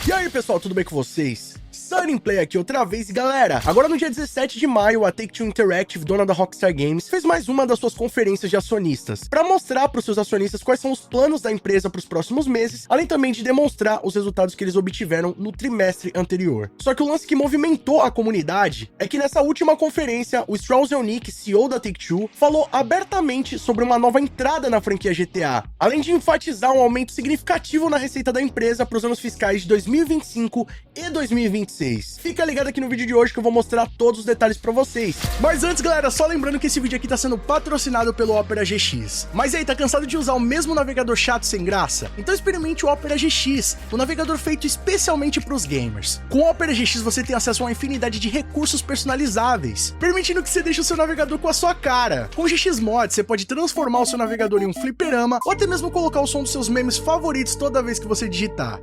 E aí pessoal, tudo bem com vocês? Sunnyplay aqui outra vez, e galera, agora no dia 17 de maio, a Take-Two Interactive, dona da Rockstar Games, fez mais uma das suas conferências de acionistas, para mostrar para os seus acionistas quais são os planos da empresa para os próximos meses, além também de demonstrar os resultados que eles obtiveram no trimestre anterior. Só que o lance que movimentou a comunidade é que nessa última conferência, o Strauss Zelnick, CEO da Take-Two, falou abertamente sobre uma nova entrada na franquia GTA, além de enfatizar um aumento significativo na receita da empresa para os anos fiscais de 2025 e 2026. Fica ligado aqui no vídeo de hoje que eu vou mostrar todos os detalhes pra vocês. Mas antes, galera, só lembrando que esse vídeo aqui tá sendo patrocinado pelo Opera GX. Mas aí, tá cansado de usar o mesmo navegador chato sem graça? Então experimente o Opera GX, o navegador feito especialmente pros gamers. Com o Opera GX você tem acesso a uma infinidade de recursos personalizáveis, permitindo que você deixe o seu navegador com a sua cara. Com o GX Mod, você pode transformar o seu navegador em um fliperama, ou até mesmo colocar o som dos seus memes favoritos toda vez que você digitar.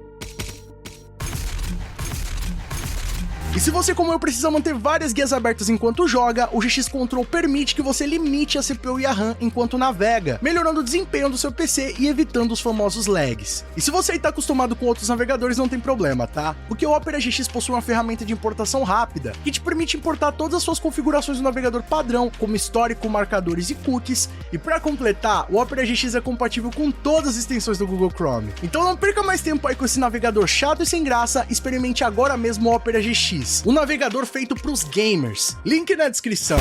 E se você, como eu, precisa manter várias guias abertas enquanto joga, o GX Control permite que você limite a CPU e a RAM enquanto navega, melhorando o desempenho do seu PC e evitando os famosos lags. E se você está acostumado com outros navegadores, não tem problema, tá? Porque o Opera GX possui uma ferramenta de importação rápida, que te permite importar todas as suas configurações do navegador padrão, como histórico, marcadores e cookies. E para completar, o Opera GX é compatível com todas as extensões do Google Chrome. Então não perca mais tempo aí com esse navegador chato e sem graça, experimente agora mesmo o Opera GX. Um navegador feito para os gamers. Link na descrição.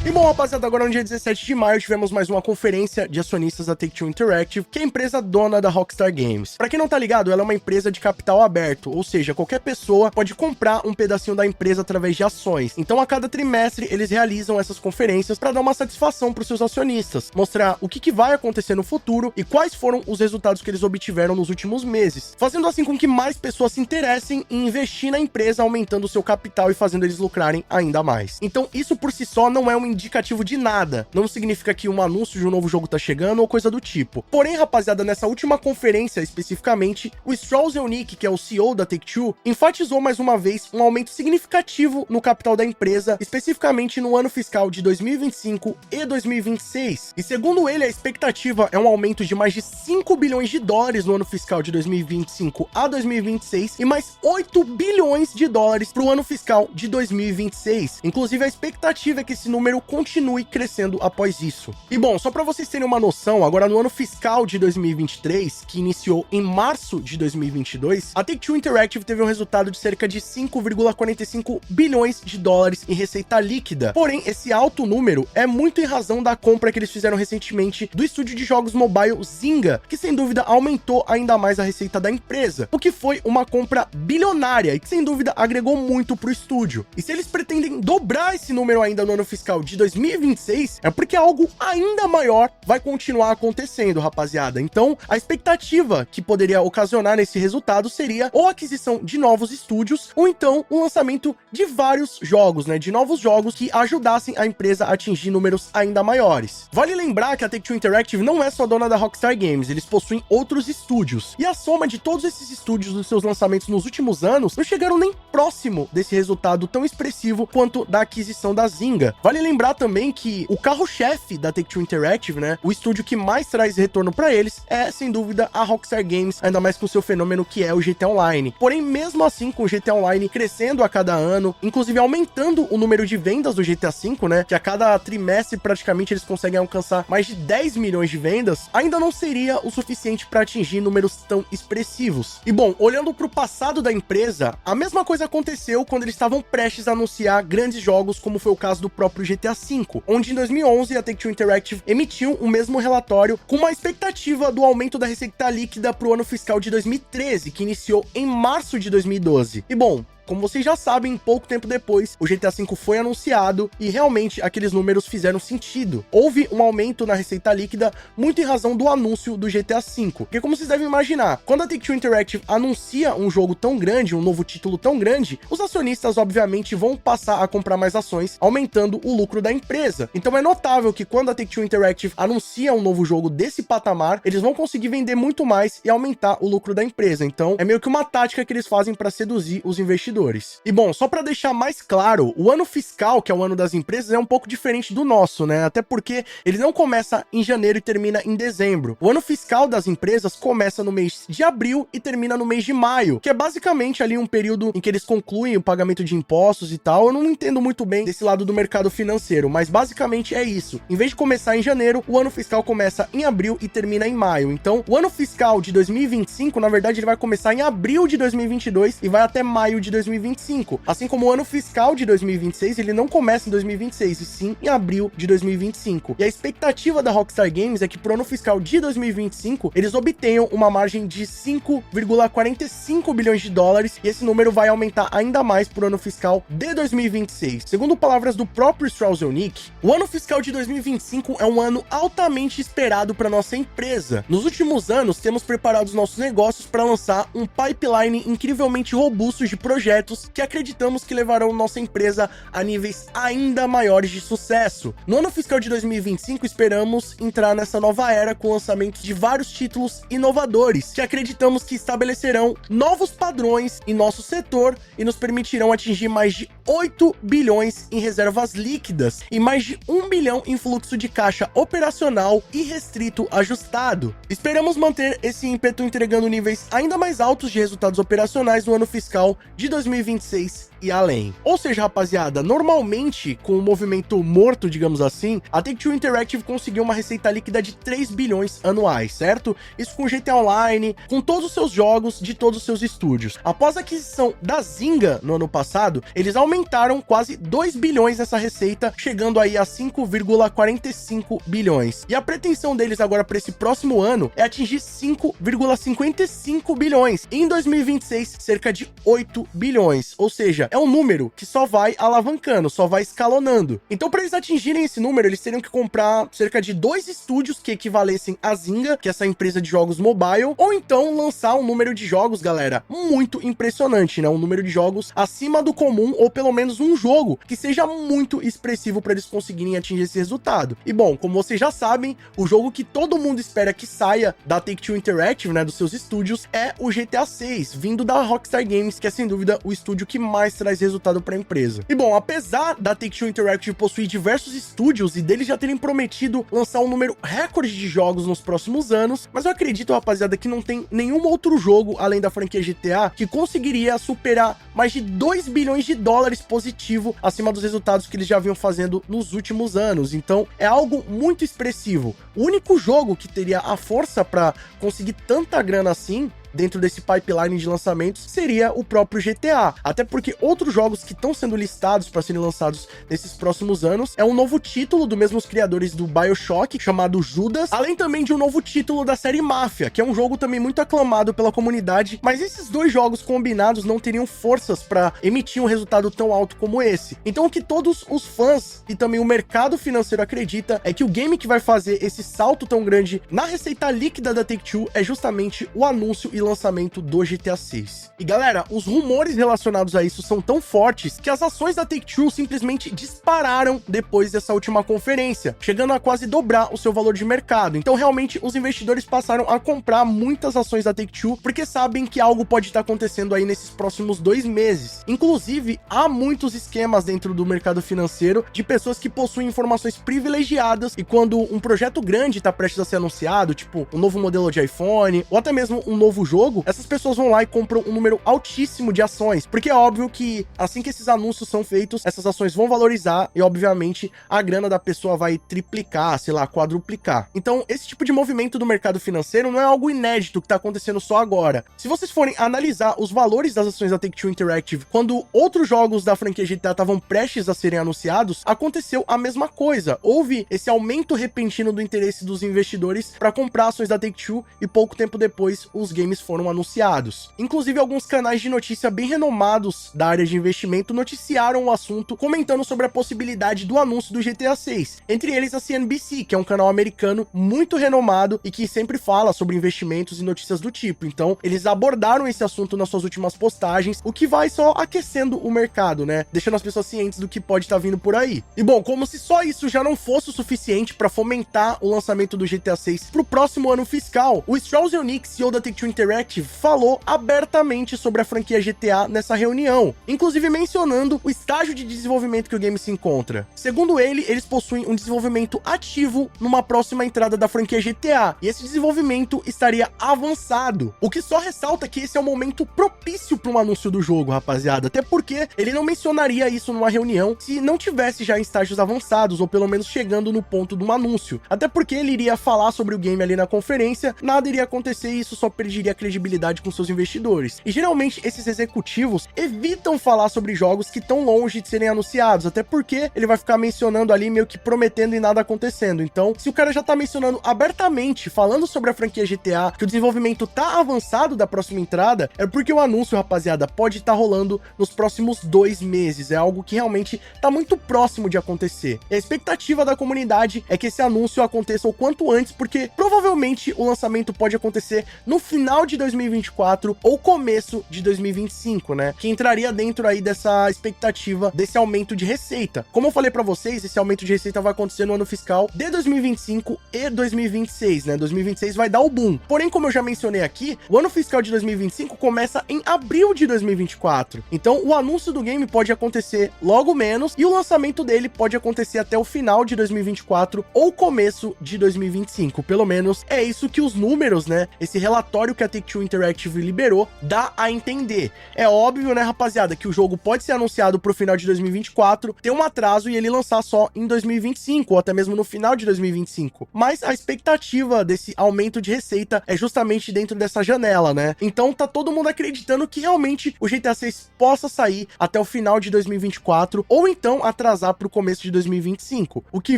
E bom, rapaziada, agora no dia 17 de maio tivemos mais uma conferência de acionistas da Take-Two Interactive, que é a empresa dona da Rockstar Games. Pra quem não tá ligado, ela é uma empresa de capital aberto, ou seja, qualquer pessoa pode comprar um pedacinho da empresa através de ações. Então a cada trimestre eles realizam essas conferências para dar uma satisfação para os seus acionistas, mostrar o que vai acontecer no futuro e quais foram os resultados que eles obtiveram nos últimos meses, fazendo assim com que mais pessoas se interessem em investir na empresa, aumentando o seu capital e fazendo eles lucrarem ainda mais. Então isso por si só não é um indicativo de nada, não significa que um anúncio de um novo jogo tá chegando ou coisa do tipo. Porém, rapaziada, nessa última conferência especificamente, o Strauss Zelnick, que é o CEO da Take-Two, enfatizou mais uma vez um aumento significativo no capital da empresa, especificamente no ano fiscal de 2025 e 2026. E segundo ele, a expectativa é um aumento de mais de 5 bilhões de dólares no ano fiscal de 2025 a 2026 e mais 8 bilhões de dólares para o ano fiscal de 2026. Inclusive, a expectativa é que esse número continue crescendo após isso. E bom, só para vocês terem uma noção, agora no ano fiscal de 2023, que iniciou em março de 2022, a Take-Two Interactive teve um resultado de cerca de 5,45 bilhões de dólares em receita líquida. Porém, esse alto número é muito em razão da compra que eles fizeram recentemente do estúdio de jogos mobile Zynga, que sem dúvida aumentou ainda mais a receita da empresa, o que foi uma compra bilionária e que sem dúvida agregou muito pro estúdio. E se eles pretendem dobrar esse número ainda no ano fiscal de 2026, é porque algo ainda maior vai continuar acontecendo, rapaziada. Então, a expectativa que poderia ocasionar nesse resultado seria ou a aquisição de novos estúdios, ou então o lançamento de vários jogos, né, de novos jogos que ajudassem a empresa a atingir números ainda maiores. Vale lembrar que a Take-Two Interactive não é só dona da Rockstar Games, eles possuem outros estúdios, e a soma de todos esses estúdios dos seus lançamentos nos últimos anos não chegaram nem próximo desse resultado tão expressivo quanto da aquisição da Zynga. Vale lembrar também que o carro-chefe da Take-Two Interactive, né, o estúdio que mais traz retorno para eles é, sem dúvida, a Rockstar Games, ainda mais com seu fenômeno que é o GTA Online. Porém, mesmo assim, com o GTA Online crescendo a cada ano, inclusive aumentando o número de vendas do GTA V, né, que a cada trimestre praticamente eles conseguem alcançar mais de 10 milhões de vendas, ainda não seria o suficiente para atingir números tão expressivos. E bom, olhando para o passado da empresa, a mesma coisa aconteceu quando eles estavam prestes a anunciar grandes jogos, como foi o caso do próprio GTA V, onde em 2011 a Take-Two Interactive emitiu o mesmo relatório com uma expectativa do aumento da receita líquida para o ano fiscal de 2013, que iniciou em março de 2012. E bom, como vocês já sabem, pouco tempo depois, o GTA V foi anunciado e realmente aqueles números fizeram sentido. Houve um aumento na receita líquida muito em razão do anúncio do GTA V. Porque como vocês devem imaginar, quando a Take-Two Interactive anuncia um jogo tão grande, um novo título tão grande, os acionistas obviamente vão passar a comprar mais ações, aumentando o lucro da empresa. Então é notável que quando a Take-Two Interactive anuncia um novo jogo desse patamar, eles vão conseguir vender muito mais e aumentar o lucro da empresa. Então é meio que uma tática que eles fazem para seduzir os investidores. investidores. E bom, só para deixar mais claro, o ano fiscal, que é o ano das empresas, é um pouco diferente do nosso, né? Até porque ele não começa em janeiro e termina em dezembro. O ano fiscal das empresas começa no mês de abril e termina no mês de maio, que é basicamente ali um período em que eles concluem o pagamento de impostos e tal. Eu não entendo muito bem desse lado do mercado financeiro, mas basicamente é isso. Em vez de começar em janeiro, o ano fiscal começa em abril e termina em maio. Então, o ano fiscal de 2025, na verdade, ele vai começar em abril de 2022 e vai até maio de 2025. Assim como o ano fiscal de 2026, ele não começa em 2026, e sim em abril de 2025. E a expectativa da Rockstar Games é que pro ano fiscal de 2025, eles obtenham uma margem de 5,45 bilhões de dólares, e esse número vai aumentar ainda mais pro ano fiscal de 2026. Segundo palavras do próprio Strauss Zelnick, o ano fiscal de 2025 é um ano altamente esperado para nossa empresa. Nos últimos anos, temos preparado os nossos negócios para lançar um pipeline incrivelmente robusto de projetos que acreditamos que levarão nossa empresa a níveis ainda maiores de sucesso. No ano fiscal de 2025, esperamos entrar nessa nova era com lançamentos de vários títulos inovadores, que acreditamos que estabelecerão novos padrões em nosso setor e nos permitirão atingir mais de 8 bilhões em reservas líquidas e mais de 1 bilhão em fluxo de caixa operacional e restrito ajustado. Esperamos manter esse ímpeto entregando níveis ainda mais altos de resultados operacionais no ano fiscal de 2026 e além. Ou seja, rapaziada, normalmente, com o movimento morto, digamos assim, a Take-Two Interactive conseguiu uma receita líquida de 3 bilhões anuais, certo? Isso com GTA Online, com todos os seus jogos de todos os seus estúdios. Após a aquisição da Zynga no ano passado, eles aumentaram quase 2 bilhões nessa receita, chegando aí a 5,45 bilhões. E a pretensão deles agora para esse próximo ano é atingir 5,55 bilhões. E em 2026, cerca de 8 bilhões. Ou seja, é um número que só vai alavancando, só vai escalonando. Então, para eles atingirem esse número, eles teriam que comprar cerca de 2 estúdios que equivalessem a Zynga, que é essa empresa de jogos mobile, ou então lançar um número de jogos, galera, muito impressionante, né? Um número de jogos acima do comum, ou pelo menos um jogo que seja muito expressivo para eles conseguirem atingir esse resultado. E bom, como vocês já sabem, o jogo que todo mundo espera que saia da Take-Two Interactive, né, dos seus estúdios, é o GTA 6, vindo da Rockstar Games, que é sem dúvida o estúdio que mais traz resultado para a empresa. E bom, apesar da Take-Two Interactive possuir diversos estúdios e deles já terem prometido lançar um número recorde de jogos nos próximos anos, mas eu acredito, rapaziada, que não tem nenhum outro jogo, além da franquia GTA, que conseguiria superar mais de 2 bilhões de dólares positivo acima dos resultados que eles já vinham fazendo nos últimos anos. Então, é algo muito expressivo. O único jogo que teria a força para conseguir tanta grana assim dentro desse pipeline de lançamentos seria o próprio GTA, até porque outros jogos que estão sendo listados para serem lançados nesses próximos anos é um novo título dos mesmos criadores do BioShock, chamado Judas, além também de um novo título da série Mafia, que é um jogo também muito aclamado pela comunidade, mas esses dois jogos combinados não teriam forças para emitir um resultado tão alto como esse. Então o que todos os fãs e também o mercado financeiro acredita é que o game que vai fazer esse salto tão grande na receita líquida da Take-Two é justamente o anúncio e lançamento do GTA 6. E galera, os rumores relacionados a isso são tão fortes que as ações da Take-Two simplesmente dispararam depois dessa última conferência, chegando a quase dobrar o seu valor de mercado. Então realmente os investidores passaram a comprar muitas ações da Take-Two porque sabem que algo pode estar acontecendo aí nesses próximos 2 meses. Inclusive, há muitos esquemas dentro do mercado financeiro de pessoas que possuem informações privilegiadas e quando um projeto grande está prestes a ser anunciado, tipo um novo modelo de iPhone ou até mesmo um novo jogo, essas pessoas vão lá e compram um número altíssimo de ações, porque é óbvio que assim que esses anúncios são feitos, essas ações vão valorizar e obviamente a grana da pessoa vai triplicar, sei lá, quadruplicar. Então esse tipo de movimento do mercado financeiro não é algo inédito que tá acontecendo só agora. Se vocês forem analisar os valores das ações da Take-Two Interactive quando outros jogos da franquia GTA estavam prestes a serem anunciados, aconteceu a mesma coisa. Houve esse aumento repentino do interesse dos investidores para comprar ações da Take-Two e pouco tempo depois os games foram anunciados. Inclusive, alguns canais de notícia bem renomados da área de investimento noticiaram o assunto, comentando sobre a possibilidade do anúncio do GTA 6. Entre eles, a CNBC, que é um canal americano muito renomado e que sempre fala sobre investimentos e notícias do tipo. Então, eles abordaram esse assunto nas suas últimas postagens, o que vai só aquecendo o mercado, né? Deixando as pessoas cientes do que pode estar vindo por aí. E bom, como se só isso já não fosse o suficiente para fomentar o lançamento do GTA 6 pro próximo ano fiscal, o Strauss Zelnick, CEO da Take-Two Interactive, Interactive falou abertamente sobre a franquia GTA nessa reunião, inclusive mencionando o estágio de desenvolvimento que o game se encontra. Segundo ele, eles possuem um desenvolvimento ativo numa próxima entrada da franquia GTA, e esse desenvolvimento estaria avançado, o que só ressalta que esse é o momento propício para um anúncio do jogo, rapaziada, até porque ele não mencionaria isso numa reunião se não tivesse já em estágios avançados, ou pelo menos chegando no ponto de um anúncio, até porque ele iria falar sobre o game ali na conferência, nada iria acontecer e isso só perderia a credibilidade com seus investidores. E geralmente esses executivos evitam falar sobre jogos que estão longe de serem anunciados, até porque ele vai ficar mencionando ali meio que prometendo e nada acontecendo. Então, se o cara já tá mencionando abertamente, falando sobre a franquia GTA, que o desenvolvimento tá avançado da próxima entrada, é porque o anúncio, rapaziada, pode estar rolando nos próximos 2 meses. É algo que realmente tá muito próximo de acontecer. E a expectativa da comunidade é que esse anúncio aconteça o quanto antes, porque provavelmente o lançamento pode acontecer no final de 2024 ou começo de 2025, né? Que entraria dentro aí dessa expectativa desse aumento de receita. Como eu falei pra vocês, esse aumento de receita vai acontecer no ano fiscal de 2025 e 2026, né? 2026 vai dar o boom. Porém, como eu já mencionei aqui, o ano fiscal de 2025 começa em abril de 2024. Então, o anúncio do game pode acontecer logo menos e o lançamento dele pode acontecer até o final de 2024 ou começo de 2025. Pelo menos é isso que os números, né? Esse relatório que a Take-Two Interactive liberou dá a entender. É óbvio, né, rapaziada, que o jogo pode ser anunciado pro final de 2024, ter um atraso e ele lançar só em 2025 ou até mesmo no final de 2025. Mas a expectativa desse aumento de receita é justamente dentro dessa janela, né? Então tá todo mundo acreditando que realmente o GTA 6 possa sair até o final de 2024 ou então atrasar pro começo de 2025. O que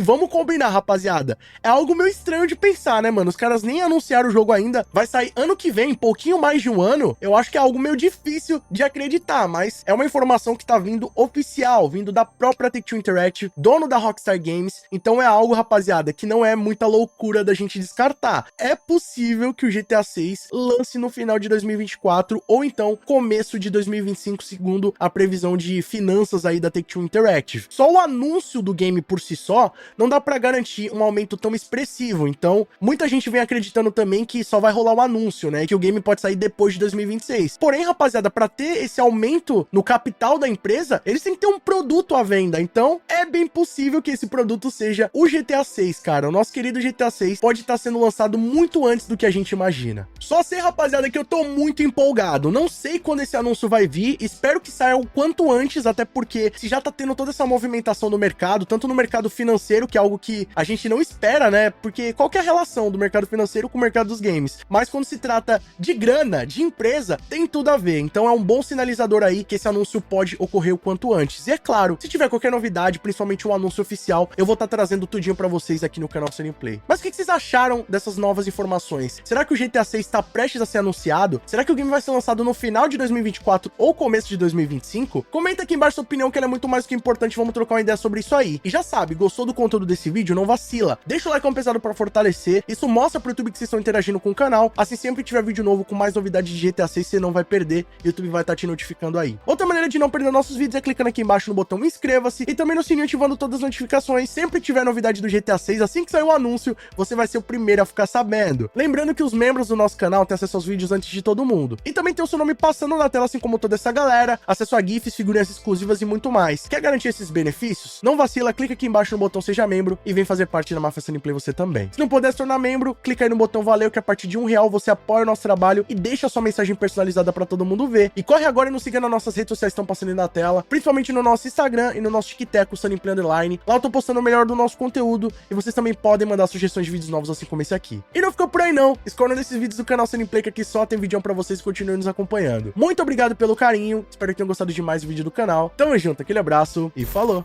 vamos combinar, rapaziada, é algo meio estranho de pensar, né, mano? Os caras nem anunciaram o jogo ainda, vai sair ano que vem, pouquinho mais de um ano. Eu acho que é algo meio difícil de acreditar, mas é uma informação que tá vindo oficial, vindo da própria Take-Two Interactive, dono da Rockstar Games. Então é algo, rapaziada, que não é muita loucura da gente descartar. É possível que o GTA 6 lance no final de 2024 ou então começo de 2025, segundo a previsão de finanças aí da Take-Two Interactive. Só o anúncio do game por si só não dá pra garantir um aumento tão expressivo, então muita gente vem acreditando também que só vai rolar o anúncio, né, que o game pode sair depois de 2026. Porém, rapaziada, pra ter esse aumento no capital da empresa, eles têm que ter um produto à venda, então é bem possível que esse produto seja o GTA 6, cara. O nosso querido GTA 6 pode estar sendo lançado muito antes do que a gente imagina. Só sei, rapaziada, que eu tô muito empolgado. Não sei quando esse anúncio vai vir, espero que saia o quanto antes, até porque se já tá tendo toda essa movimentação no mercado, tanto no mercado financeiro, que é algo que a gente não espera, né? Porque qual que é a relação do mercado financeiro com o mercado dos games? Mas quando se trata de grana, de empresa, tem tudo a ver. Então é um bom sinalizador aí que esse anúncio pode ocorrer o quanto antes. E é claro, se tiver qualquer novidade, principalmente um anúncio oficial, eu vou estar trazendo tudinho pra vocês aqui no canal Sunnyplay. Mas o que vocês acharam dessas novas informações? Será que o GTA 6 está prestes a ser anunciado? Será que o game vai ser lançado no final de 2024 ou começo de 2025? Comenta aqui embaixo sua opinião, que ela é muito mais do que importante. Vamos trocar uma ideia sobre isso aí. E já sabe, gostou do conteúdo desse vídeo? Não vacila. Deixa o like pesado pra fortalecer. Isso mostra pro YouTube que vocês estão interagindo com o canal. Assim, sempre que tiver vídeo novo com mais novidades de GTA 6, você não vai perder. O YouTube vai estar te notificando aí. Outra maneira de não perder nossos vídeos é clicando aqui embaixo no botão inscreva-se e também no sininho ativando todas as notificações. Sempre que tiver novidade do GTA 6, assim que sair o anúncio, você vai ser o primeiro a ficar sabendo. Lembrando que os membros do nosso canal têm acesso aos vídeos antes de todo mundo. E também tem o seu nome passando na tela, assim como toda essa galera, acesso a GIFs, figurinhas exclusivas e muito mais. Quer garantir esses benefícios? Não vacila, clica aqui embaixo no botão Seja Membro e vem fazer parte da Máfia Sunnyplay você também. Se não puder se tornar membro, clica aí no botão Valeu, que a partir de R$1 você apoia o nosso trabalho e deixa sua mensagem personalizada pra todo mundo ver. E corre agora e nos siga nas nossas redes sociais que estão passando aí na tela, principalmente no nosso Instagram e no nosso TikTok, Sunnyplay Underline. Lá eu tô postando o melhor do nosso conteúdo e vocês também podem mandar sugestões de vídeos novos assim como esse aqui. E não ficou por aí não, escolhendo esses vídeos do canal Sunnyplay, que aqui só tem vídeo pra vocês, continuem nos acompanhando. Muito obrigado pelo carinho, espero que tenham gostado demais do vídeo do canal. Tamo junto, aquele abraço e falou!